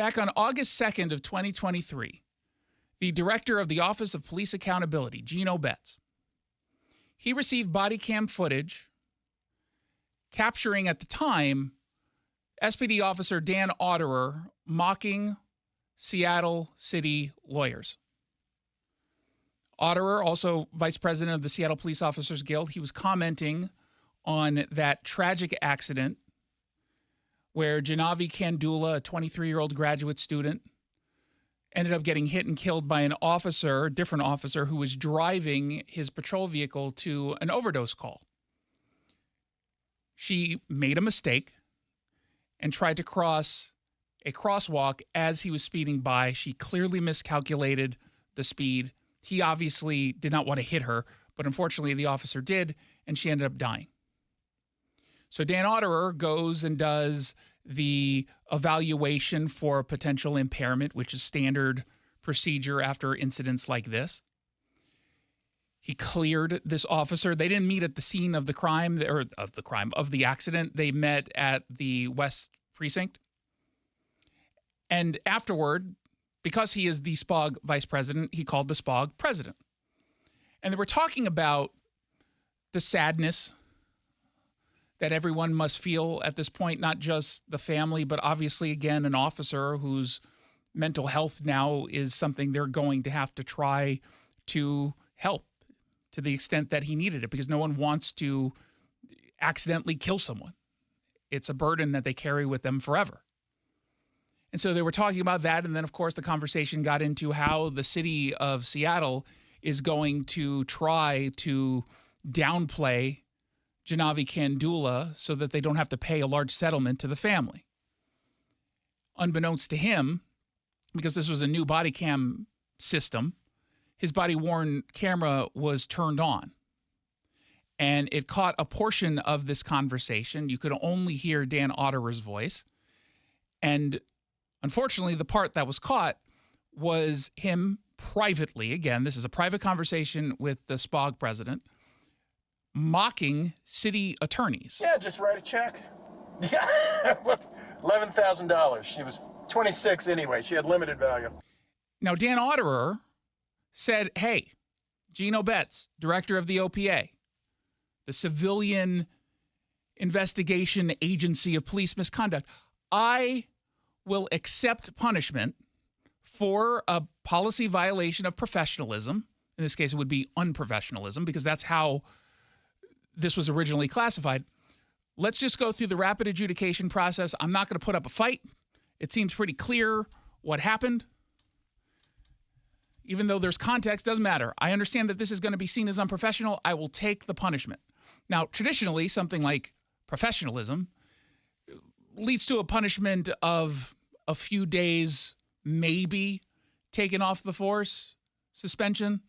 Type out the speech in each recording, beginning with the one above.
Back on August 2nd of 2023, the director of the Office of Police Accountability, Gino Betts, he received body cam footage capturing at the time SPD Officer Dan Auderer mocking Seattle city lawyers. Auderer, also vice president of the Seattle Police Officers Guild, he was commenting on that tragic accident where Janavi Kandula, a 23-year-old graduate student, ended up getting hit and killed by an officer, a different officer, who was driving his patrol vehicle to an overdose call. She made a mistake and tried to cross a crosswalk as he was speeding by. She clearly miscalculated the speed. He obviously did not want to hit her, but unfortunately the officer did, and she ended up dying. So Dan Auderer goes and does the evaluation for potential impairment, which is standard procedure after incidents like this. He cleared this officer. They didn't meet at the scene of the crime, of the accident. They met at the West Precinct. And afterward, because he is the SPOG vice president, he called the SPOG president. And they were talking about the sadness that everyone must feel at this point, not just the family, but obviously, again, an officer whose mental health now is something they're going to have to try to help to the extent that he needed it, because no one wants to accidentally kill someone. It's a burden that they carry with them forever. And so they were talking about that. And then, of course, the conversation got into how the city of Seattle is going to try to downplay Janavi Kandula so that they don't have to pay a large settlement to the family. Unbeknownst to him, because this was a new body cam system, his body-worn camera was turned on. And it caught a portion of this conversation. You could only hear Dan Auderer's voice. And unfortunately, the part that was caught was him privately, again, this is a private conversation with the SPOG president, mocking city attorneys. Yeah, just write a check. Yeah, $11,000. She was 26 anyway. She had limited value. Now, Dan Auderer said, hey, Gino Betts, director of the OPA, the Civilian Investigation Agency of Police Misconduct, I will accept punishment for a policy violation of professionalism. In this case, it would be unprofessionalism, because that's how this was originally classified. Let's just go through the rapid adjudication process. I'm not going to put up a fight. It seems pretty clear what happened. Even though there's context, doesn't matter. I understand that this is going to be seen as unprofessional. I will take the punishment. Now, traditionally, something like professionalism leads to a punishment of a few days, maybe taken off the force, suspension.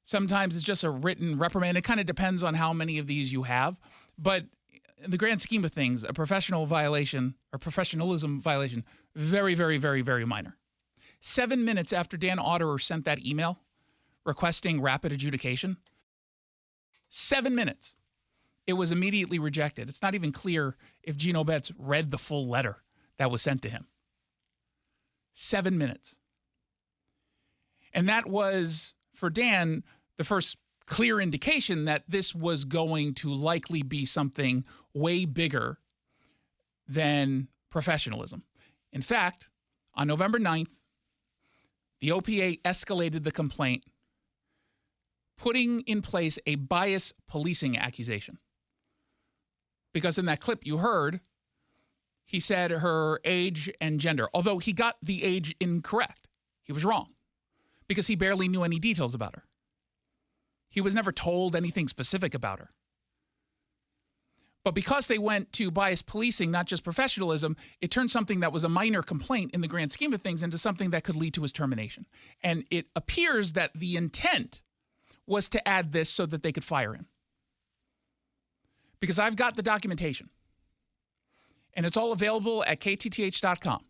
Sometimes it's just a written reprimand. It kind of depends on how many of these you have. But in the grand scheme of things, a professional violation or professionalism violation, very, very, very, very minor. 7 minutes after Dan Auderer sent that email requesting rapid adjudication, 7 minutes, it was immediately rejected. It's not even clear if Gino Betts read the full letter that was sent to him. 7 minutes. And that was, for Dan, the first clear indication that this was going to likely be something way bigger than professionalism. In fact, on November 9th, the OPA escalated the complaint, putting in place a bias policing accusation. Because in that clip you heard, he said her age and gender, although he got the age incorrect. He was wrong because he barely knew any details about her. He was never told anything specific about her. But because they went to bias policing, not just professionalism, it turned something that was a minor complaint in the grand scheme of things into something that could lead to his termination. And it appears that the intent was to add this so that they could fire him. Because I've got the documentation. And it's all available at KTTH.com.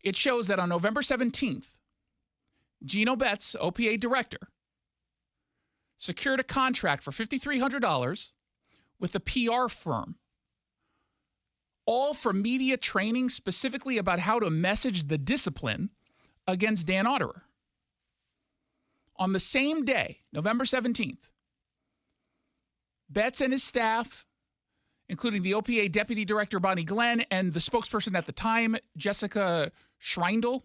It shows that on November 17th, Gino Betts, OPA director, secured a contract for $5,300 with a PR firm, all for media training specifically about how to message the discipline against Dan Auderer. On the same day, November 17th, Betts and his staff, including the OPA Deputy Director Bonnie Glenn and the spokesperson at the time, Jessica Schreindel,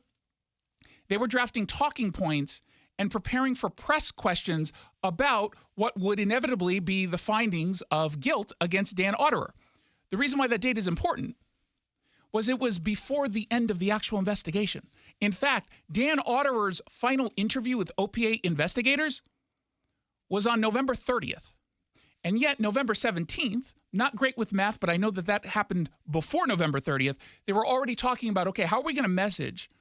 they were drafting talking points and preparing for press questions about what would inevitably be the findings of guilt against Dan Auderer. The reason why that date is important was it was before the end of the actual investigation. In fact, Dan Auderer's final interview with OPA investigators was on November 30th. And yet, November 17th, not great with math, but I know that that happened before November 30th, they were already talking about, okay, how are we going to message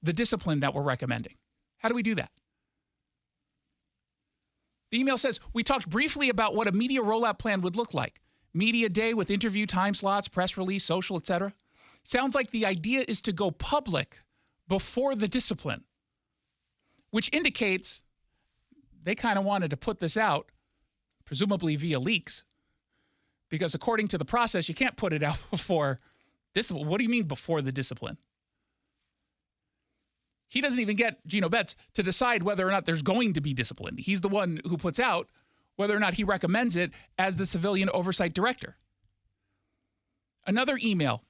the discipline that we're recommending? How do we do that? The email says, we talked briefly about what a media rollout plan would look like. Media day with interview time slots, press release, social, etc. Sounds like the idea is to go public before the discipline, which indicates they kind of wanted to put this out, presumably via leaks, because according to the process, you can't put it out before discipline. What do you mean before the discipline? He doesn't even get Gino Betts to decide whether or not there's going to be discipline. He's the one who puts out whether or not he recommends it as the civilian oversight director. Another email,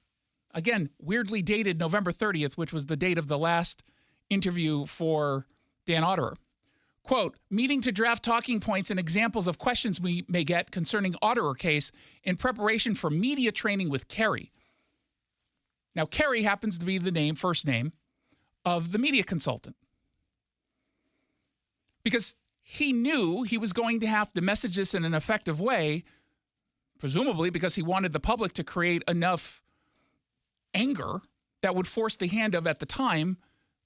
again, weirdly dated November 30th, which was the date of the last interview for Dan Auderer. Quote, meeting to draft talking points and examples of questions we may get concerning Auderer case in preparation for media training with Kerry. Now, Kerry happens to be the first name of the media consultant. Because he knew he was going to have to message this in an effective way, presumably because he wanted the public to create enough anger that would force the hand of, at the time,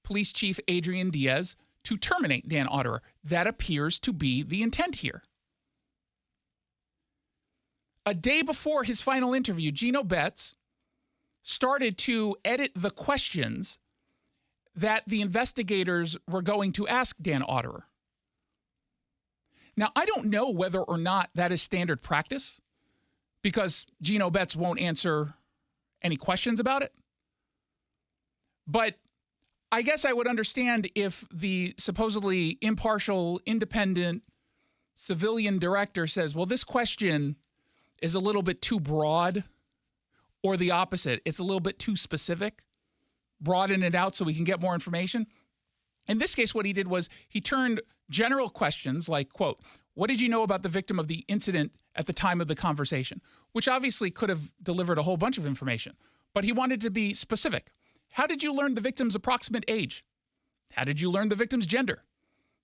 Police Chief Adrian Diaz to terminate Dan Auderer. That appears to be the intent here. A day before his final interview, Gino Betts started to edit the questions that the investigators were going to ask Dan Auderer. Now, I don't know whether or not that is standard practice because Gino Betts won't answer any questions about it. But I guess I would understand if the supposedly impartial, independent civilian director says, well, this question is a little bit too broad, or the opposite, it's a little bit too specific. Broaden it out so we can get more information. In this case, what he did was he turned general questions like, quote, what did you know about the victim of the incident at the time of the conversation? Which obviously could have delivered a whole bunch of information, but he wanted to be specific. How did you learn the victim's approximate age? How did you learn the victim's gender?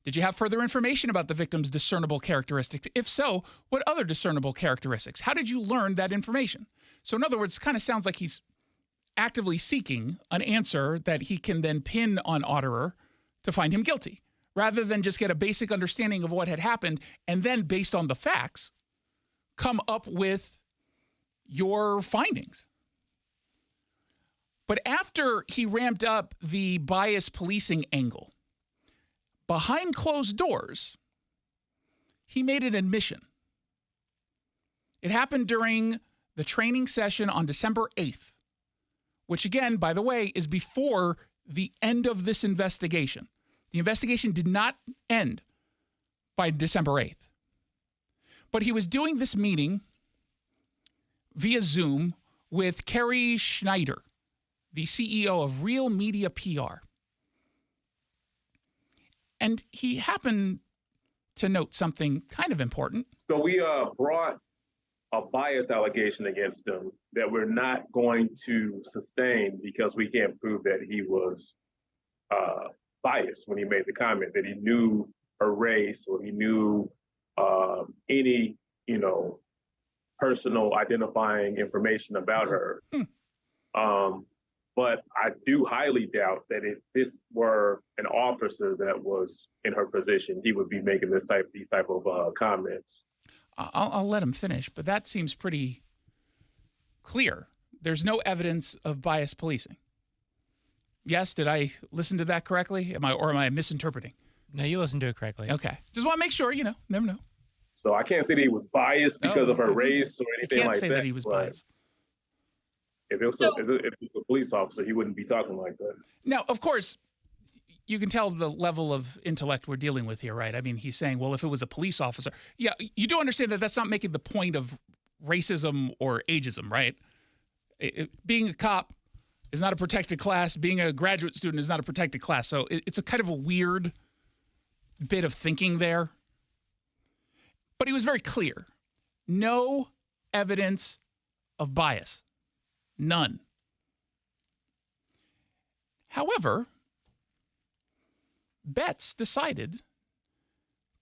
Did you have further information about the victim's discernible characteristics? If so, what other discernible characteristics? How did you learn that information? So in other words, it kind of sounds like he's actively seeking an answer that he can then pin on Auderer to find him guilty, rather than just get a basic understanding of what had happened and then, based on the facts, come up with your findings. But after he ramped up the bias policing angle, behind closed doors, he made an admission. It happened during the training session on December 8th. Which again, by the way, is before the end of this investigation. The investigation did not end by December 8th. But he was doing this meeting via Zoom with Kerry Schneider, the CEO of Real Media PR. And he happened to note something kind of important. So we brought a bias allegation against him that we're not going to sustain because we can't prove that he was biased when he made the comment, that he knew her race or he knew any, personal identifying information about her. But I do highly doubt that if this were an officer that was in her position, he would be making these type of comments. I'll let him finish, but that seems pretty clear. There's no evidence of bias policing. Yes, did I listen to that correctly? Am I misinterpreting? No, you listened to it correctly. Okay. Just want to make sure, never know. So I can't say that he was biased because of her race or anything like that. You can't say that he was biased. If it was a police officer, he wouldn't be talking like that. Now, of course, you can tell the level of intellect we're dealing with here, right? I mean, he's saying, well, if it was a police officer. Yeah, you do understand that that's not making the point of racism or ageism, right? Being a cop is not a protected class. Being a graduate student is not a protected class. So it's a kind of a weird bit of thinking there. But he was very clear. No evidence of bias. None. However, Betts decided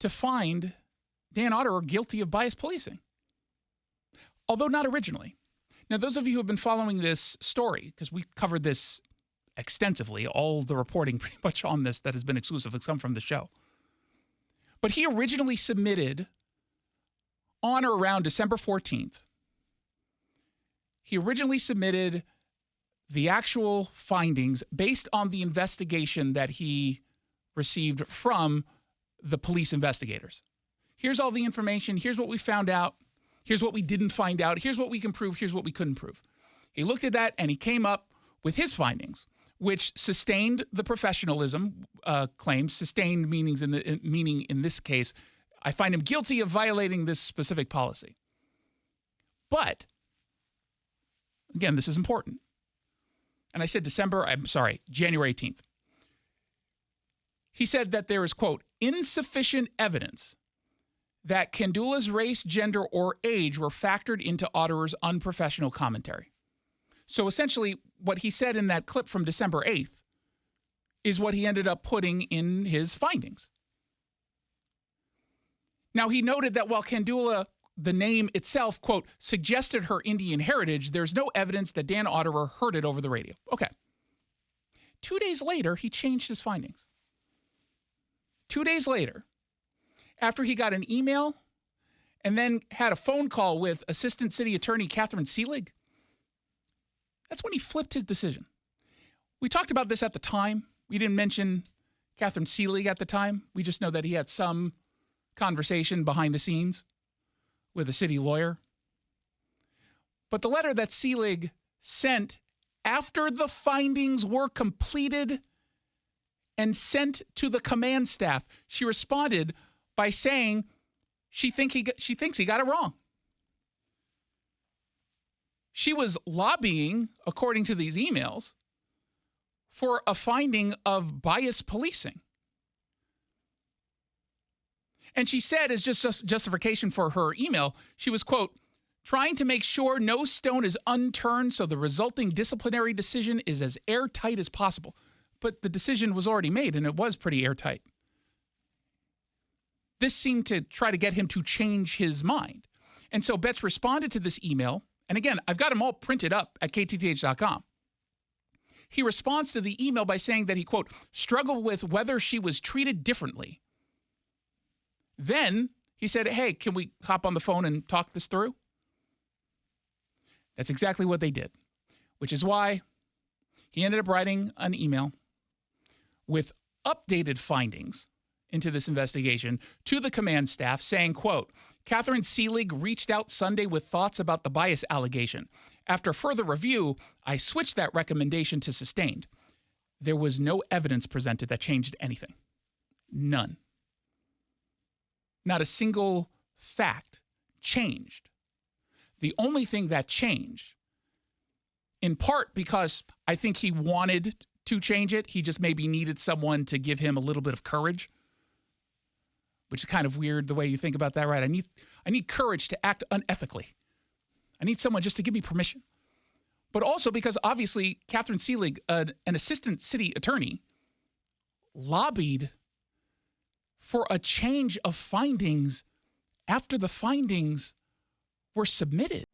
to find Dan Auderer guilty of bias policing, although not originally. Now, those of you who have been following this story, because we covered this extensively, all the reporting pretty much on this that has been exclusive has come from the show. But he originally submitted on or around December 14th, he originally submitted the actual findings based on the investigation that he received from the police investigators. Here's all the information. Here's what we found out. Here's what we didn't find out. Here's what we can prove. Here's what we couldn't prove. He looked at that and he came up with his findings, which sustained the professionalism claims. Sustained meaning in this case, I find him guilty of violating this specific policy. But again, this is important. And I said January 18th. He said that there is, quote, insufficient evidence that Kandula's race, gender, or age were factored into Auderer's unprofessional commentary. So essentially, what he said in that clip from December 8th is what he ended up putting in his findings. Now, he noted that while Kandula, the name itself, quote, suggested her Indian heritage, there's no evidence that Dan Auderer heard it over the radio. Okay. 2 days later, he changed his findings. 2 days later, after he got an email and then had a phone call with Assistant City Attorney Catherine Seelig, that's when he flipped his decision. We talked about this at the time. We didn't mention Catherine Seelig at the time. We just know that he had some conversation behind the scenes with a city lawyer. But the letter that Seelig sent after the findings were completed and sent to the command staff, she responded by saying she thinks he got it wrong. She was lobbying, according to these emails, for a finding of bias policing. And she said, as just justification for her email, she was, quote, trying to make sure no stone is unturned so the resulting disciplinary decision is as airtight as possible. But the decision was already made, and it was pretty airtight. This seemed to try to get him to change his mind. And so Betts responded to this email. And again, I've got them all printed up at KTTH.com. He responds to the email by saying that he, quote, struggled with whether she was treated differently. Then he said, hey, can we hop on the phone and talk this through? That's exactly what they did, which is why he ended up writing an email with updated findings into this investigation to the command staff saying, quote, Catherine Seelig reached out Sunday with thoughts about the bias allegation. After further review, I switched that recommendation to sustained. There was no evidence presented that changed anything. None. Not a single fact changed. The only thing that changed, in part because I think he wanted to change it, he just maybe needed someone to give him a little bit of courage, which is kind of weird the way you think about that, right? I need courage to act unethically. I need someone just to give me permission. But also because obviously Catherine Seelig, an assistant city attorney, lobbied for a change of findings after the findings were submitted.